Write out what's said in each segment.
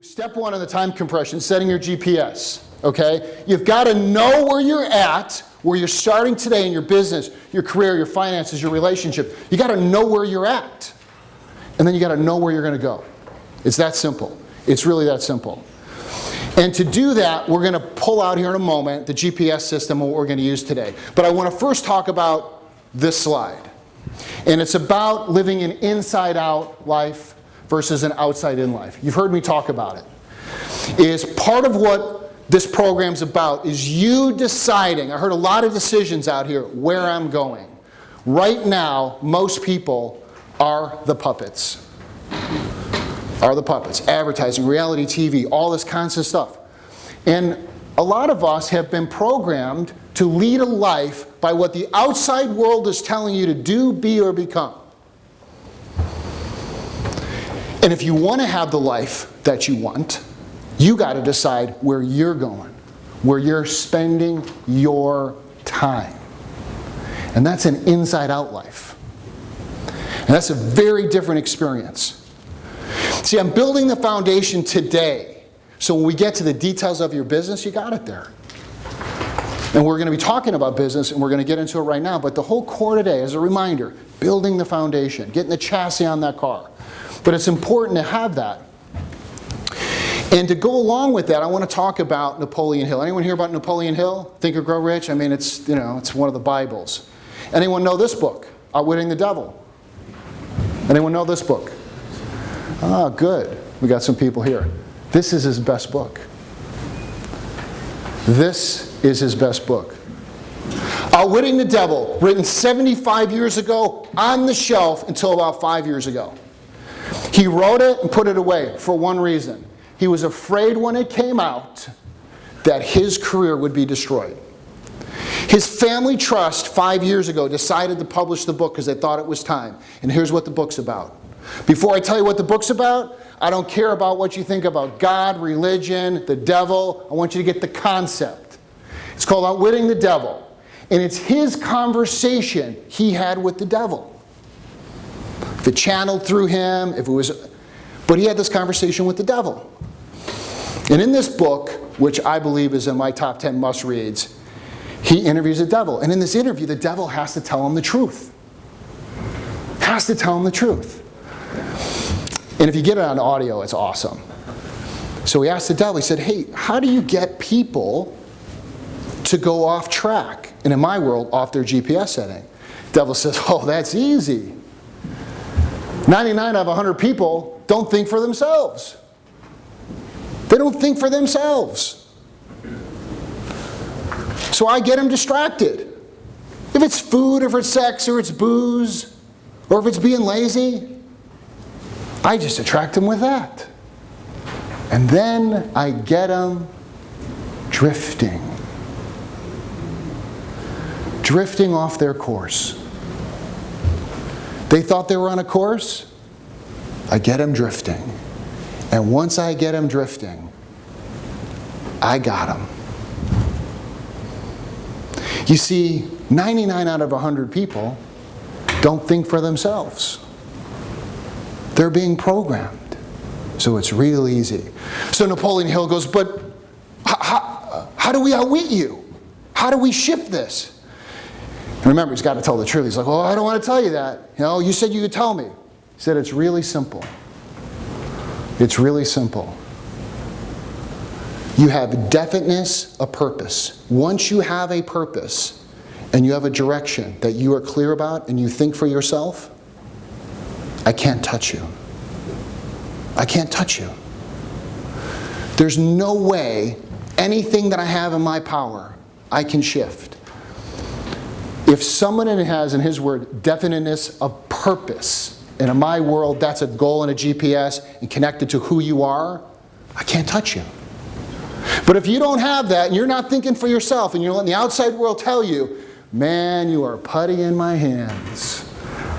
Step one on the time compression, setting your GPS, okay? You've got to know where you're at, where you're starting today in your business, your career, your finances, your relationship. You got to know where you're at. And then you got to know where you're going to go. It's that simple. It's really that simple. And to do that, we're going to pull out here in a moment the GPS system and what we're going to use today. But I want to first talk about this slide. And it's about living an inside-out life versus an outside-in life. You've heard me talk about it. Is part of what this program's about is you deciding, I heard a lot of decisions out here, where I'm going. Right now, most people are the puppets. Are the puppets. Advertising, reality TV, all this kinds of stuff. And a lot of us have been programmed to lead a life by what the outside world is telling you to do, be, or become. And if you want to have the life that you want, you got to decide where you're going, where you're spending your time. And that's an inside-out life. And that's a very different experience. See, I'm building the foundation today, so when we get to the details of your business, you got it there. And we're going to be talking about business, and we're going to get into it right now, but the whole core today, as a reminder, building the foundation, getting the chassis on that car. But it's important to have that. And to go along with that, I want to talk about Napoleon Hill. Anyone hear about Napoleon Hill? Think or Grow Rich? I mean, it's one of the Bibles. Anyone know this book, Outwitting the Devil? Anyone know this book? Ah, good. We got some people here. This is his best book. This is his best book. Outwitting the Devil, written 75 years ago, on the shelf until about 5 years ago. He wrote it and put it away for one reason. He was afraid when it came out that his career would be destroyed. His family trust 5 years ago decided to publish the book because they thought it was time. And here's what the book's about. Before I tell you what the book's about, I don't care about what you think about God, religion, the devil. I want you to get the concept. It's called Outwitting the Devil. And it's his conversation he had with the devil. If it channeled through him, but he had this conversation with the devil. And in this book, which I believe is in my top 10 must-reads, he interviews the devil. And in this interview, the devil has to tell him the truth. Has to tell him the truth. And if you get it on audio, it's awesome. So he asked the devil, he said, hey, how do you get people to go off track? And in my world, off their GPS setting. The devil says, oh, that's easy. 99 out of 100 people don't think for themselves. They don't think for themselves. So I get them distracted. If it's food, if it's sex, or it's booze, or if it's being lazy, I just attract them with that. And then I get them drifting. Drifting off their course. They thought they were on a course. I get them drifting. And once I get them drifting, I got them. You see, 99 out of 100 people don't think for themselves. They're being programmed. So it's real easy. So Napoleon Hill goes, but how do we outwit you? How do we shift this? And remember, he's got to tell the truth. He's like, oh, I don't want to tell you that. You said you could tell me. He said, it's really simple. It's really simple. You have definiteness, a purpose. Once you have a purpose and you have a direction that you are clear about and you think for yourself, I can't touch you. I can't touch you. There's no way anything that I have in my power I can shift. If someone has, in his word, definiteness of purpose, and in my world that's a goal and a GPS and connected to who you are, I can't touch you. But if you don't have that and you're not thinking for yourself and you're letting the outside world tell you, man, you are putty in my hands.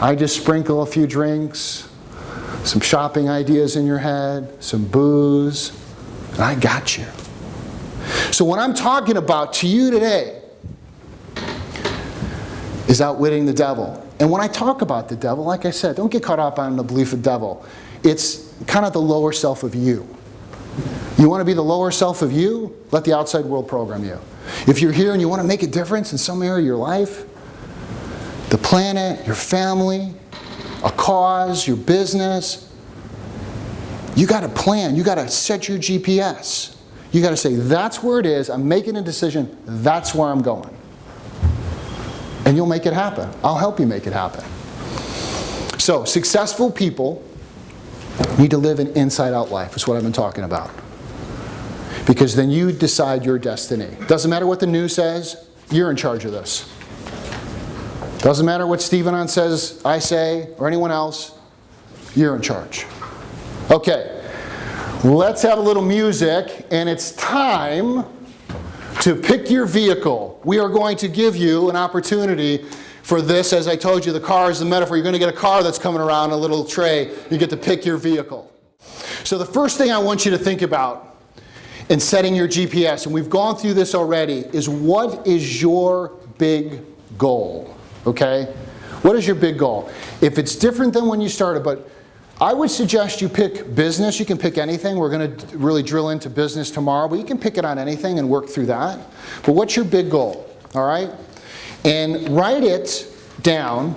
I just sprinkle a few drinks, some shopping ideas in your head, some booze, and I got you. So what I'm talking about to you today is outwitting the devil. And when I talk about the devil, like I said, don't get caught up on the belief of the devil. It's kind of the lower self of you. You want to be the lower self of you? Let the outside world program you. If you're here and you want to make a difference in some area of your life, the planet, your family, a cause, your business, you got to plan. You got to set your GPS. You got to say, that's where it is. I'm making a decision. That's where I'm going. And you'll make it happen. I'll help you make it happen. So, successful people need to live an inside-out life. That's what I've been talking about. Because then you decide your destiny. Doesn't matter what the news says, you're in charge of this. Doesn't matter what Stephen says, I say, or anyone else, you're in charge. Okay, let's have a little music, and it's time to pick your vehicle. We are going to give you an opportunity for this. As I told you, the car is the metaphor. You're going to get a car that's coming around, a little tray. You get to pick your vehicle. So the first thing I want you to think about in setting your GPS, and we've gone through this already, is what is your big goal? Okay? What is your big goal? If it's different than when you started, but I would suggest you pick business. You can pick anything. We're going to really drill into business tomorrow, but you can pick it on anything and work through that. But what's your big goal? All right? And write it down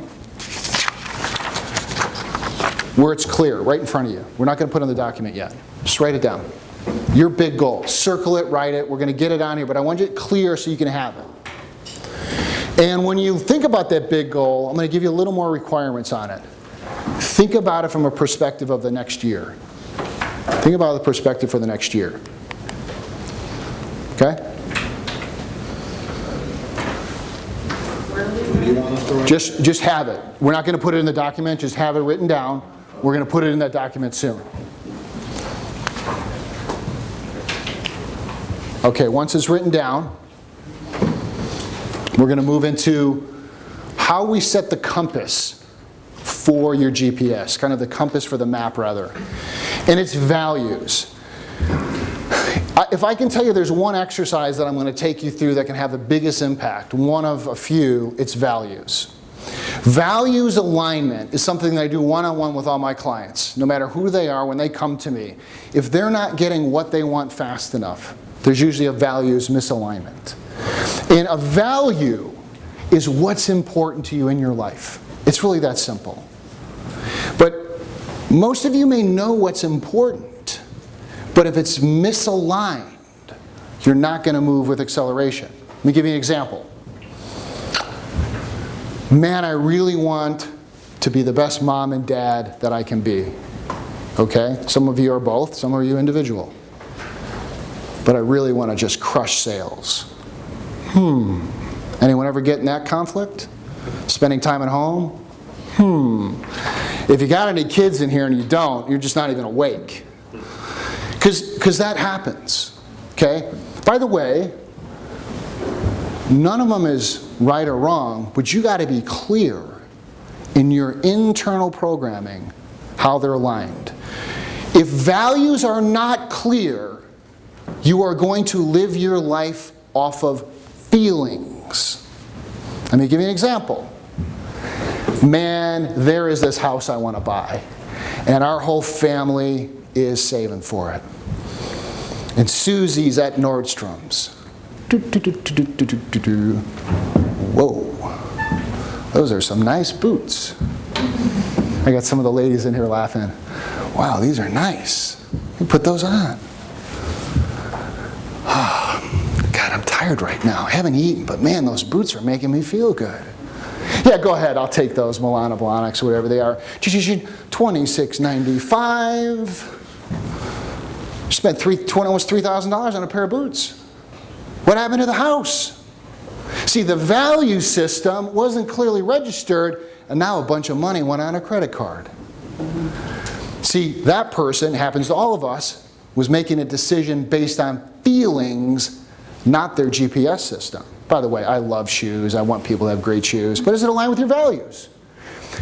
where it's clear, right in front of you. We're not going to put it in the document yet. Just write it down. Your big goal. Circle it, write it. We're going to get it on here, but I want it clear so you can have it. And when you think about that big goal, I'm going to give you a little more requirements on it. Think about it from a perspective of the next year. Think about the perspective for the next year. Okay? Just have it. We're not going to put it in the document. Just have it written down. We're going to put it in that document soon. Okay, once it's written down, we're going to move into how we set the compass for your GPS, kind of the compass for the map, rather. And it's values. If I can tell you there's one exercise that I'm going to take you through that can have the biggest impact, one of a few, it's values. Values alignment is something that I do one-on-one with all my clients, no matter who they are when they come to me. If they're not getting what they want fast enough, there's usually a values misalignment. And a value is what's important to you in your life. It's really that simple. But most of you may know what's important, but if it's misaligned, you're not going to move with acceleration. Let me give you an example. Man, I really want to be the best mom and dad that I can be. Okay? Some of you are both, some of you individual. But I really want to just crush sales. Anyone ever get in that conflict? Spending time at home? If you got any kids in here and you don't, you're just not even awake. Because that happens. Okay? By the way, none of them is right or wrong, but you got to be clear in your internal programming how they're aligned. If values are not clear, you are going to live your life off of feelings. Let me give you an example. Man, there is this house I want to buy, and our whole family is saving for it. And Susie's at Nordstrom's. Whoa, those are some nice boots. I got some of the ladies in here laughing. Wow, these are nice. You put those on. God, I'm tired right now. I haven't eaten, but man, those boots are making me feel good. Yeah, go ahead. I'll take those Milano Blahniks, whatever they are. $26.95. Spent almost $3,000 on a pair of boots. What happened to the house? See, the value system wasn't clearly registered, and now a bunch of money went on a credit card. See, that person, happens to all of us, was making a decision based on feelings, not their GPS system. By the way, I love shoes. I want people to have great shoes. But does it align with your values?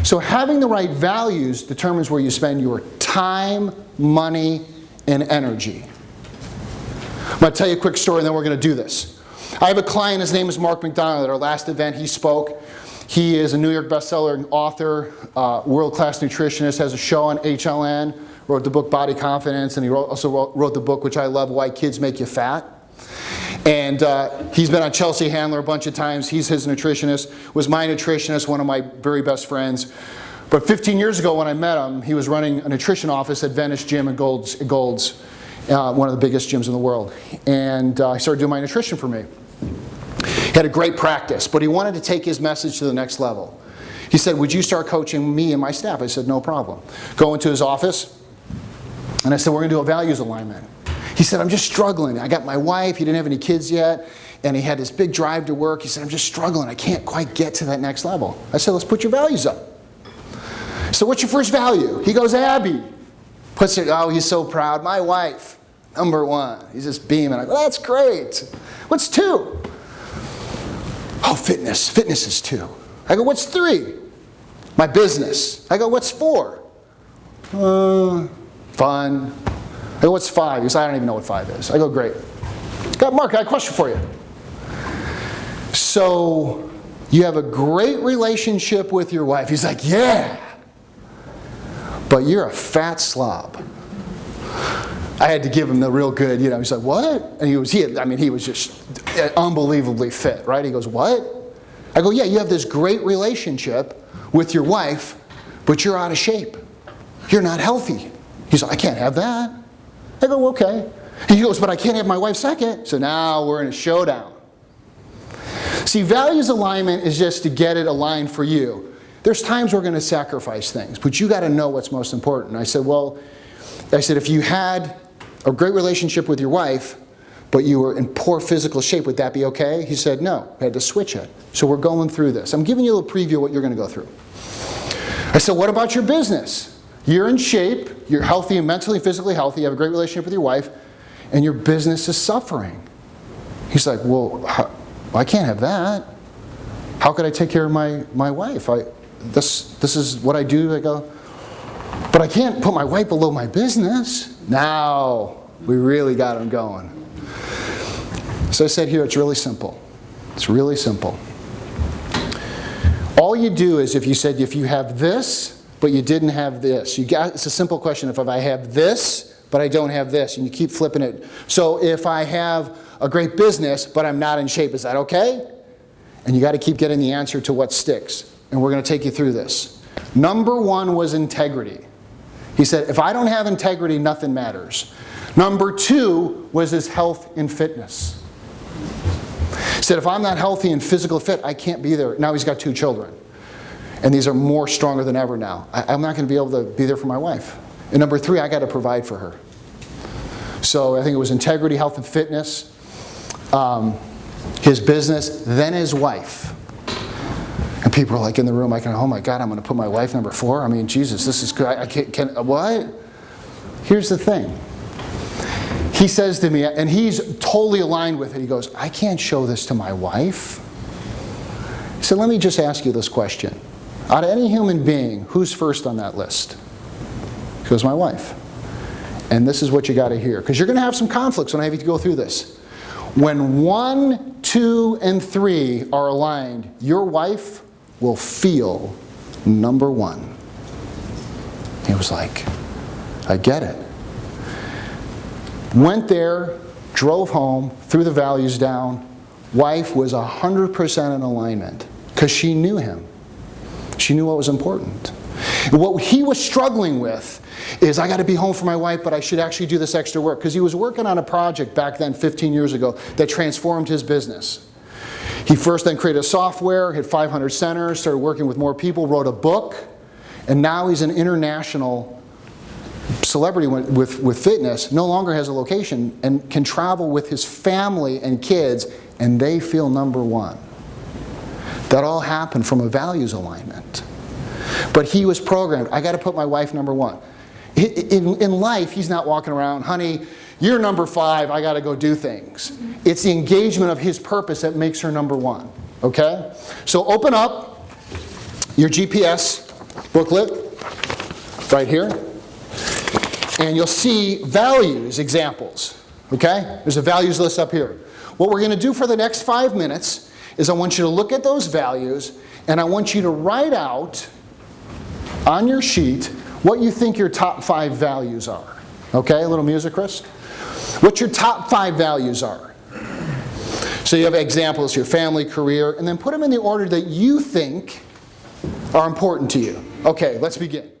So having the right values determines where you spend your time, money, and energy. I'm going to tell you a quick story and then we're going to do this. I have a client, his name is Mark McDonald. At our last event he spoke. He is a New York bestseller author, world-class nutritionist, has a show on HLN, wrote the book Body Confidence, and he also wrote the book, which I love, Why Kids Make You Fat. And he's been on Chelsea Handler a bunch of times. He's his nutritionist, was my nutritionist, one of my very best friends. But 15 years ago when I met him, he was running a nutrition office at Venice Gym at Gold's, one of the biggest gyms in the world. And he started doing my nutrition for me. He had a great practice, but he wanted to take his message to the next level. He said, would you start coaching me and my staff? I said, no problem. Go into his office, and I said, we're going to do a values alignment. He said, I'm just struggling. I got my wife, he didn't have any kids yet, and he had this big drive to work. He said, I'm just struggling. I can't quite get to that next level. I said, let's put your values up. So what's your first value? He goes, Abby. Puts it, oh, he's so proud. My wife, number one. He's just beaming. I go, that's great. What's 2? Oh, fitness. Fitness is 2. I go, what's 3? My business. I go, what's 4? Fun. I go, what's 5? He goes, I don't even know what 5 is. I go, great. Mark, I got a question for you. So, you have a great relationship with your wife. He's like, yeah. But you're a fat slob. I had to give him the real good, he's like, what? And he was just unbelievably fit, right? He goes, what? I go, yeah, you have this great relationship with your wife, but you're out of shape. You're not healthy. He's like, I can't have that. I go, okay. He goes, but I can't have my wife second. So now we're in a showdown. See, values alignment is just to get it aligned for you. There's times we're going to sacrifice things, but you got to know what's most important. I said, if you had a great relationship with your wife, but you were in poor physical shape, would that be okay? He said, no, I had to switch it. So we're going through this. I'm giving you a little preview of what you're going to go through. I said, what about your business? You're in shape, you're healthy and mentally, physically healthy, you have a great relationship with your wife, and your business is suffering. He's like, well, I can't have that. How could I take care of my wife? This is what I do. I go, but I can't put my wife below my business. Now we really got him going. So I said here, it's really simple. It's really simple. All you do is if you have this, but you didn't have this. It's a simple question. If I have this, but I don't have this, and you keep flipping it. So if I have a great business, but I'm not in shape, is that okay? And you got to keep getting the answer to what sticks. And we're going to take you through this. Number 1 was integrity. He said, if I don't have integrity, nothing matters. Number 2 was his health and fitness. He said, if I'm not healthy and physical fit, I can't be there. Now he's got 2 children. And these are more stronger than ever now. I'm not going to be able to be there for my wife. And number 3, I got to provide for her. So I think it was integrity, health and fitness, his business, then his wife. And people are like in the room, like, oh my God, I'm going to put my wife number 4? I mean, Jesus, this is good. I can't, what? Here's the thing. He says to me, and he's totally aligned with it, he goes, I can't show this to my wife. He said, let me just ask you this question. Out of any human being, who's first on that list? He goes, my wife. And this is what you got to hear, because you're going to have some conflicts when I have you to go through this. When 1, 2, and 3 are aligned, your wife will feel number 1. He was like, I get it. Went there, drove home, threw the values down. Wife was 100% in alignment because she knew him. She knew what was important. And what he was struggling with is, I got to be home for my wife, but I should actually do this extra work. Because he was working on a project back then, 15 years ago, that transformed his business. He first then created a software, hit 500 centers, started working with more people, wrote a book, and now he's an international celebrity with fitness, no longer has a location, and can travel with his family and kids, and they feel number 1. That all happened from a values alignment. But he was programmed, I got to put my wife number 1. In life, he's not walking around, honey, you're number 5, I got to go do things. It's the engagement of his purpose that makes her number 1. Okay? So open up your GPS booklet right here, and you'll see values examples. Okay? There's a values list up here. What we're going to do for the next 5 minutes is I want you to look at those values, and I want you to write out on your sheet what you think your top 5 values are. Okay, a little music, Chris? What your top 5 values are. So you have examples here, family, career, and then put them in the order that you think are important to you. Okay, let's begin.